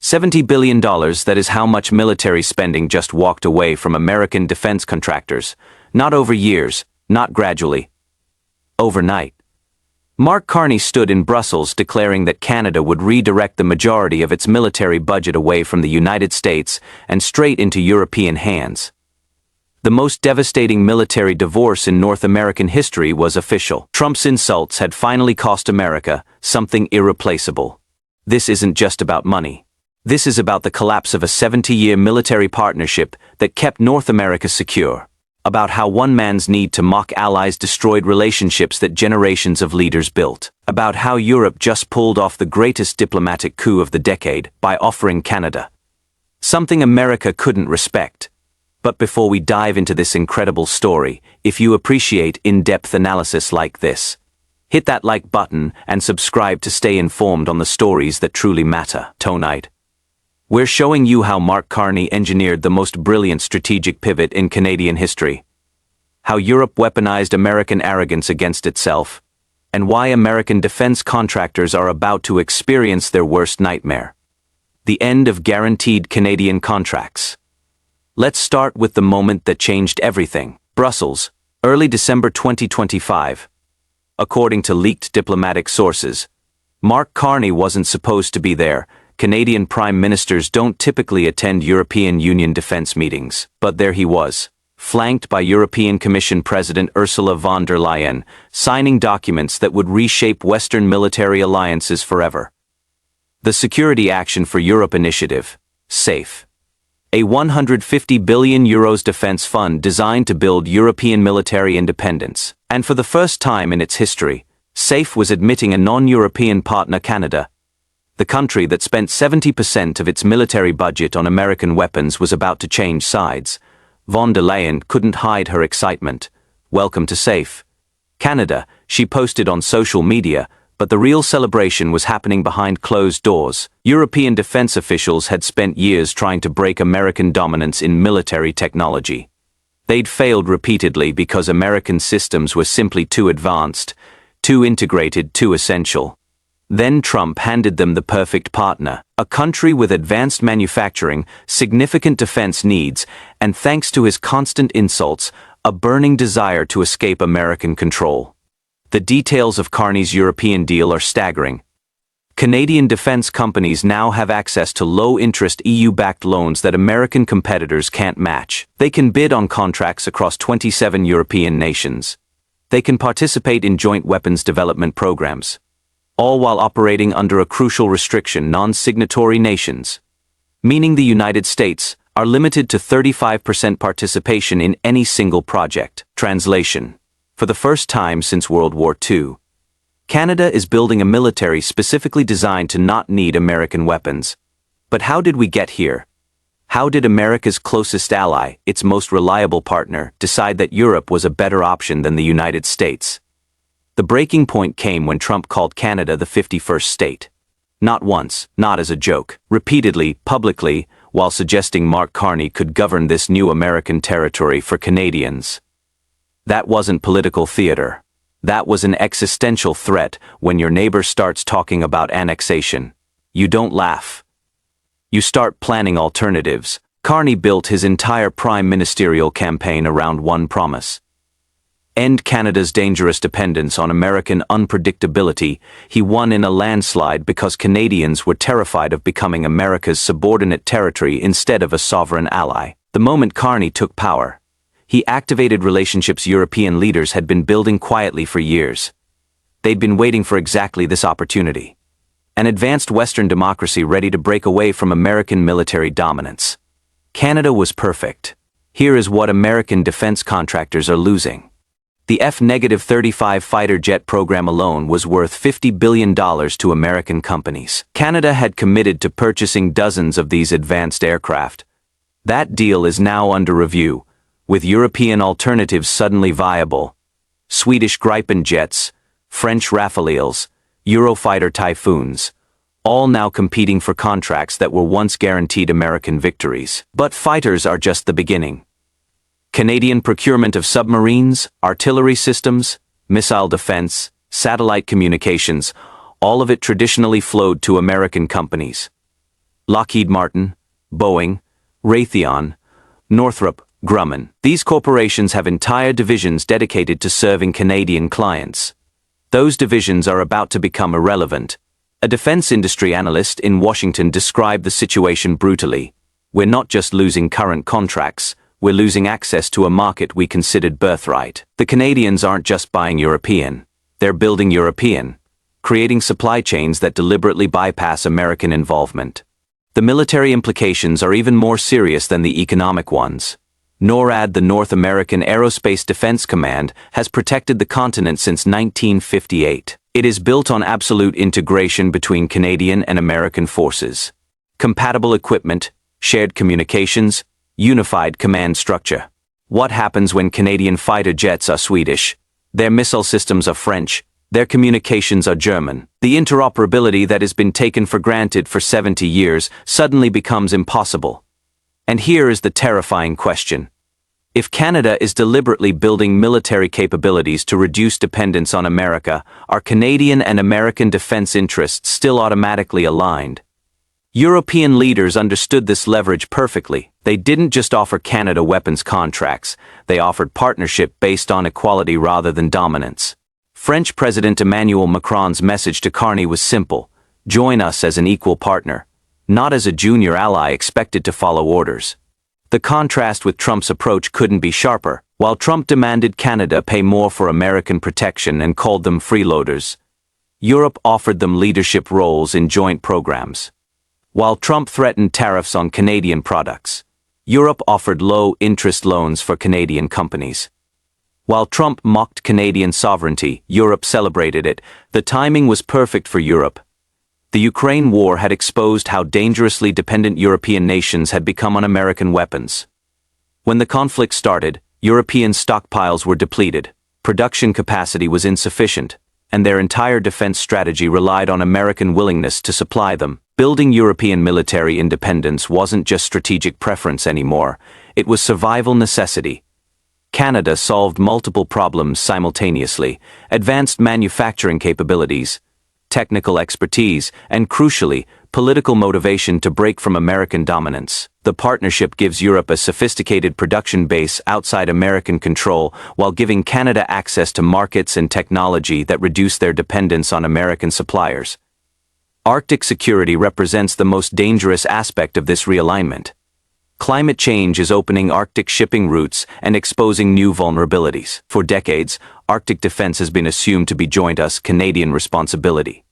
$70 billion, that is how much military spending just walked away from American defense contractors. Not over years, not gradually. Overnight. Mark Carney stood in Brussels declaring that Canada would redirect the majority of its military budget away from the United States and straight into European hands. The most devastating military divorce in North American history was official. Trump's insults had finally cost America something irreplaceable. This isn't just about money. This is about the collapse of a 70-year military partnership that kept North America secure. About how one man's need to mock allies destroyed relationships that generations of leaders built. About how Europe just pulled off the greatest diplomatic coup of the decade by offering Canada something America couldn't respect. But before we dive into this incredible story, if you appreciate in-depth analysis like this, hit that like button and subscribe to stay informed on the stories that truly matter. Tonight, we're showing you how Mark Carney engineered the most brilliant strategic pivot in Canadian history, how Europe weaponized American arrogance against itself, and why American defense contractors are about to experience their worst nightmare: the end of guaranteed Canadian contracts. Let's start with the moment that changed everything. Brussels, early December 2025. According to leaked diplomatic sources, Mark Carney wasn't supposed to be there. Canadian prime ministers don't typically attend European Union defense meetings, but there he was, flanked by European Commission President Ursula von der Leyen, signing documents that would reshape Western military alliances forever. The Security Action for Europe Initiative, SAFE. A €150 billion defense fund designed to build European military independence. And for the first time in its history, SAFE was admitting a non-European partner, Canada. The country that spent 70% of its military budget on American weapons was about to change sides. Von der Leyen couldn't hide her excitement. "Welcome to SAFE, Canada," she posted on social media, but the real celebration was happening behind closed doors. European defense officials had spent years trying to break American dominance in military technology. They'd failed repeatedly because American systems were simply too advanced, too integrated, too essential. Then Trump handed them the perfect partner, a country with advanced manufacturing, significant defense needs, and thanks to his constant insults, a burning desire to escape American control. The details of Carney's European deal are staggering. Canadian defense companies now have access to low-interest EU-backed loans that American competitors can't match. They can bid on contracts across 27 European nations. They can participate in joint weapons development programs, all while operating under a crucial restriction: non-signatory nations, meaning the United States, are limited to 35% participation in any single project. Translation: for the first time since World War II, Canada is building a military specifically designed to not need American weapons. But how did we get here? How did America's closest ally, its most reliable partner, decide that Europe was a better option than the United States? The breaking point came when Trump called Canada the 51st state. Not once, not as a joke, repeatedly, publicly, while suggesting Mark Carney could govern this new American territory for Canadians. That wasn't political theater. That was an existential threat. When your neighbor starts talking about annexation, you don't laugh. You start planning alternatives. Carney built his entire prime ministerial campaign around one promise: end Canada's dangerous dependence on American unpredictability. He won in a landslide because Canadians were terrified of becoming America's subordinate territory instead of a sovereign ally. The moment Carney took power, he activated relationships European leaders had been building quietly for years. They'd been waiting for exactly this opportunity. An advanced Western democracy ready to break away from American military dominance. Canada was perfect. Here is what American defense contractors are losing. The F-35 fighter jet program alone was worth $50 billion to American companies. Canada had committed to purchasing dozens of these advanced aircraft. That deal is now under review, with European alternatives suddenly viable. Swedish Gripen jets, French Rafales, Eurofighter Typhoons, all now competing for contracts that were once guaranteed American victories. But fighters are just the beginning. Canadian procurement of submarines, artillery systems, missile defense, satellite communications, all of it traditionally flowed to American companies. Lockheed Martin, Boeing, Raytheon, Northrop Grumman. These corporations have entire divisions dedicated to serving Canadian clients. Those divisions are about to become irrelevant. A defense industry analyst in Washington described the situation brutally. We're not just losing current contracts, we're losing access to a market we considered birthright. The Canadians aren't just buying European, they're building European, creating supply chains that deliberately bypass American involvement. The military implications are even more serious than the economic ones. NORAD, the North American Aerospace Defense Command, has protected the continent since 1958. It is built on absolute integration between Canadian and American forces. Compatible equipment, shared communications, unified command structure. What happens when Canadian fighter jets are Swedish? Their missile systems are French, their communications are German. The interoperability that has been taken for granted for 70 years suddenly becomes impossible. And here is the terrifying question. If Canada is deliberately building military capabilities to reduce dependence on America, are Canadian and American defense interests still automatically aligned? European leaders understood this leverage perfectly. They didn't just offer Canada weapons contracts, they offered partnership based on equality rather than dominance. French President Emmanuel Macron's message to Carney was simple: join us as an equal partner, not as a junior ally expected to follow orders. The contrast with Trump's approach couldn't be sharper. While Trump demanded Canada pay more for American protection and called them freeloaders, Europe offered them leadership roles in joint programs. While Trump threatened tariffs on Canadian products, Europe offered low-interest loans for Canadian companies. While Trump mocked Canadian sovereignty, Europe celebrated it. The timing was perfect for Europe. The Ukraine war had exposed how dangerously dependent European nations had become on American weapons. When the conflict started, European stockpiles were depleted, production capacity was insufficient, and their entire defense strategy relied on American willingness to supply them. Building European military independence wasn't just strategic preference anymore, it was survival necessity. Canada solved multiple problems simultaneously: advanced manufacturing capabilities, technical expertise, and crucially, political motivation to break from American dominance. The partnership gives Europe a sophisticated production base outside American control, while giving Canada access to markets and technology that reduce their dependence on American suppliers. Arctic security represents the most dangerous aspect of this realignment. Climate change is opening Arctic shipping routes and exposing new vulnerabilities. For decades, Arctic defense has been assumed to be joint US-Canadian responsibility.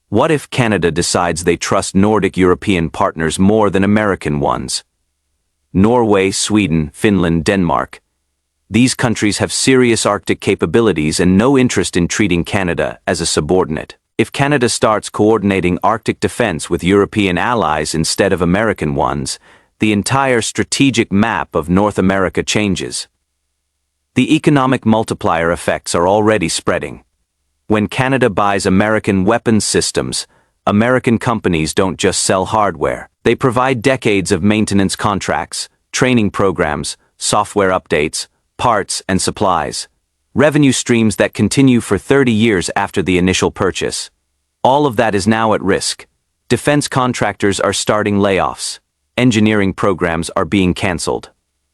What if Canada decides they trust Nordic European partners more than American ones? Norway, Sweden, Finland, Denmark. These countries have serious Arctic capabilities and no interest in treating Canada as a subordinate. If Canada starts coordinating Arctic defense with European allies instead of American ones, the entire strategic map of North America changes. The economic multiplier effects are already spreading. When Canada buys American weapons systems, American companies don't just sell hardware. They provide decades of maintenance contracts, training programs, software updates, parts, and supplies. Revenue streams that continue for 30 years after the initial purchase. All of that is now at risk. Defense contractors are starting layoffs. Engineering programs are being canceled.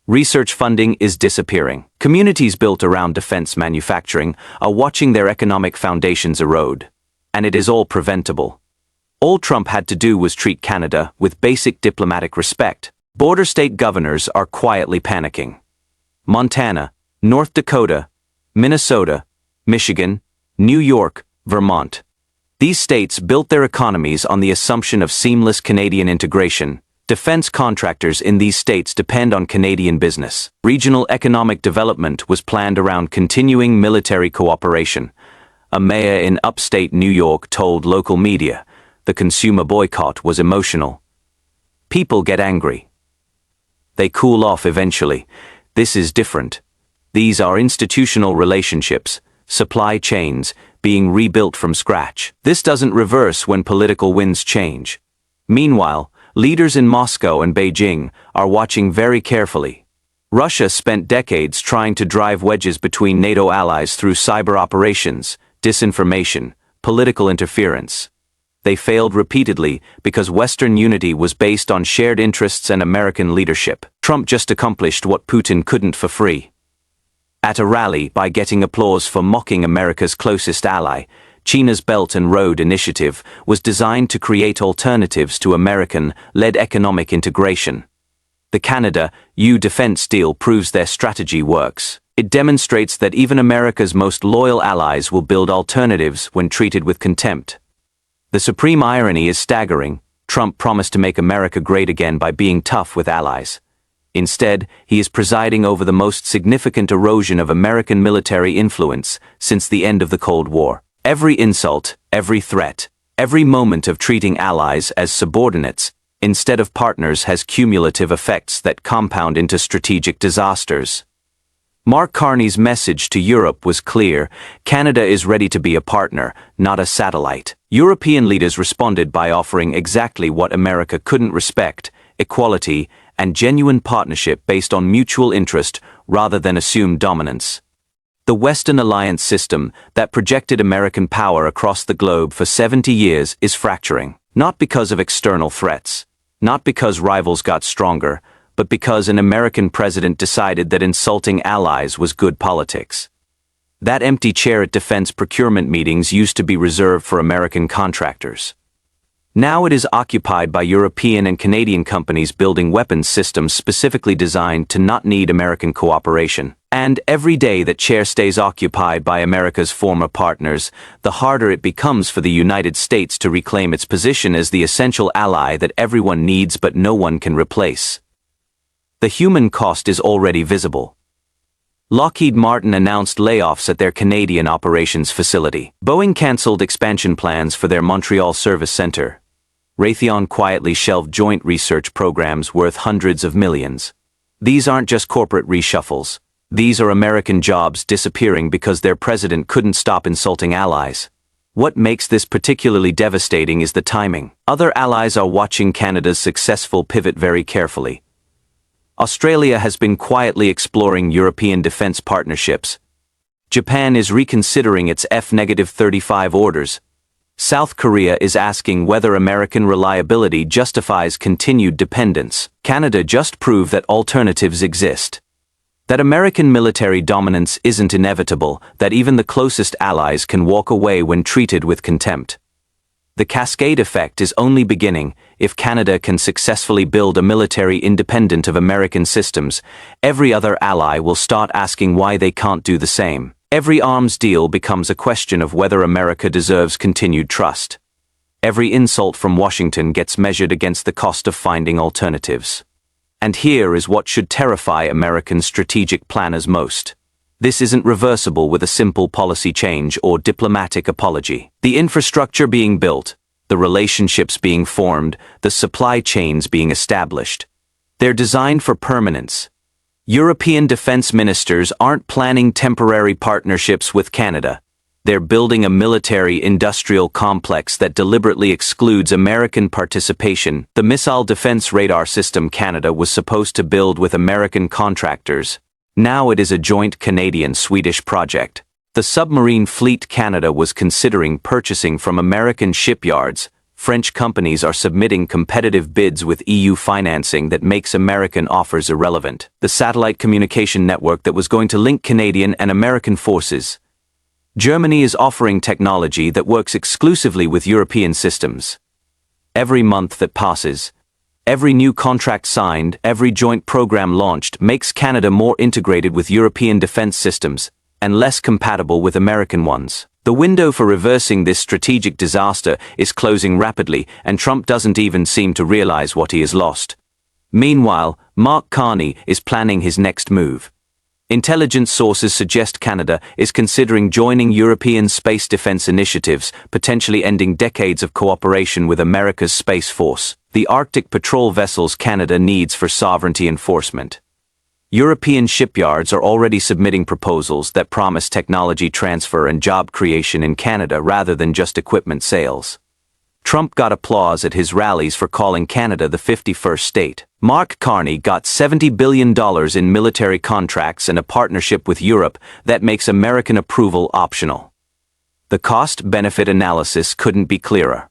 Research funding is disappearing. Communities built around defense manufacturing are watching their economic foundations erode. And it is all preventable. All Trump had to do was treat Canada with basic diplomatic respect. Border state governors are quietly panicking. Montana, North Dakota, Minnesota, Michigan, New York, Vermont. These states built their economies on the assumption of seamless Canadian integration. Defense contractors in these states depend on Canadian business. Regional economic development was planned around continuing military cooperation. A mayor in upstate New York told local media the consumer boycott was emotional. People get angry. They cool off eventually. This is different. These are institutional relationships, supply chains, being rebuilt from scratch. This doesn't reverse when political winds change. Meanwhile, leaders in Moscow and Beijing are watching very carefully. Russia spent decades trying to drive wedges between NATO allies through cyber operations, disinformation, political interference. they failed repeatedly because Western unity was based on shared interests and American leadership. Trump just accomplished what Putin couldn't for free. At a rally, by getting applause for mocking America's closest ally, China's Belt and Road Initiative was designed to create alternatives to American-led economic integration. The Canada-EU defense deal proves their strategy works. It demonstrates that even America's most loyal allies will build alternatives when treated with contempt. The supreme irony is staggering. Trump promised to make America great again by being tough with allies. Instead, he is presiding over the most significant erosion of American military influence since the end of the Cold War. Every insult, every threat, every moment of treating allies as subordinates instead of partners has cumulative effects that compound into strategic disasters. Mark Carney's message to Europe was clear: Canada is ready to be a partner, not a satellite. European leaders responded by offering exactly what America couldn't respect: equality and genuine partnership based on mutual interest rather than assumed dominance. The Western alliance system that projected American power across the globe for 70 years is fracturing, not because of external threats, not because rivals got stronger, but because an American president decided that insulting allies was good politics. That empty chair at defense procurement meetings used to be reserved for American contractors. Now it is occupied by European and Canadian companies building weapons systems specifically designed to not need American cooperation. And every day that chair stays occupied by America's former partners, the harder it becomes for the United States to reclaim its position as the essential ally that everyone needs but no one can replace. The human cost is already visible. Lockheed Martin announced layoffs at their Canadian operations facility. Boeing cancelled expansion plans for their Montreal service center. Raytheon quietly shelved joint research programs worth hundreds of millions. These aren't just corporate reshuffles. These are American jobs disappearing because their president couldn't stop insulting allies. What makes this particularly devastating is the timing. Other allies are watching Canada's successful pivot very carefully. Australia has been quietly exploring European defense partnerships. Japan is reconsidering its F-35 orders. South Korea is asking whether American reliability justifies continued dependence. Canada just proved that alternatives exist. That American military dominance isn't inevitable, that even the closest allies can walk away when treated with contempt. The cascade effect is only beginning. If Canada can successfully build a military independent of American systems, every other ally will start asking why they can't do the same. Every arms deal becomes a question of whether America deserves continued trust. Every insult from Washington gets measured against the cost of finding alternatives. And here is what should terrify American strategic planners most. This isn't reversible with a simple policy change or diplomatic apology. The infrastructure being built, the relationships being formed, the supply chains being established. They're designed for permanence. European defense ministers aren't planning temporary partnerships with Canada. They're building a military-industrial complex that deliberately excludes American participation. The missile defense radar system Canada was supposed to build with American contractors. Now it is a joint Canadian-Swedish project. The submarine fleet Canada was considering purchasing from American shipyards. French companies are submitting competitive bids with EU financing that makes American offers irrelevant. The satellite communication network that was going to link Canadian and American forces. Germany is offering technology that works exclusively with European systems. Every month that passes, every new contract signed, every joint program launched makes Canada more integrated with European defense systems and less compatible with American ones. The window for reversing this strategic disaster is closing rapidly, and Trump doesn't even seem to realize what he has lost. Meanwhile, Mark Carney is planning his next move. Intelligence sources suggest Canada is considering joining European space defense initiatives, potentially ending decades of cooperation with America's Space Force, the Arctic patrol vessels Canada needs for sovereignty enforcement. European shipyards are already submitting proposals that promise technology transfer and job creation in Canada rather than just equipment sales. Trump got applause at his rallies for calling Canada the 51st state. Mark Carney got $70 billion in military contracts and a partnership with Europe that makes American approval optional. The cost-benefit analysis couldn't be clearer.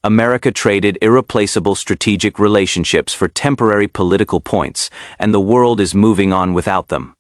America traded irreplaceable strategic relationships for temporary political points, and the world is moving on without them.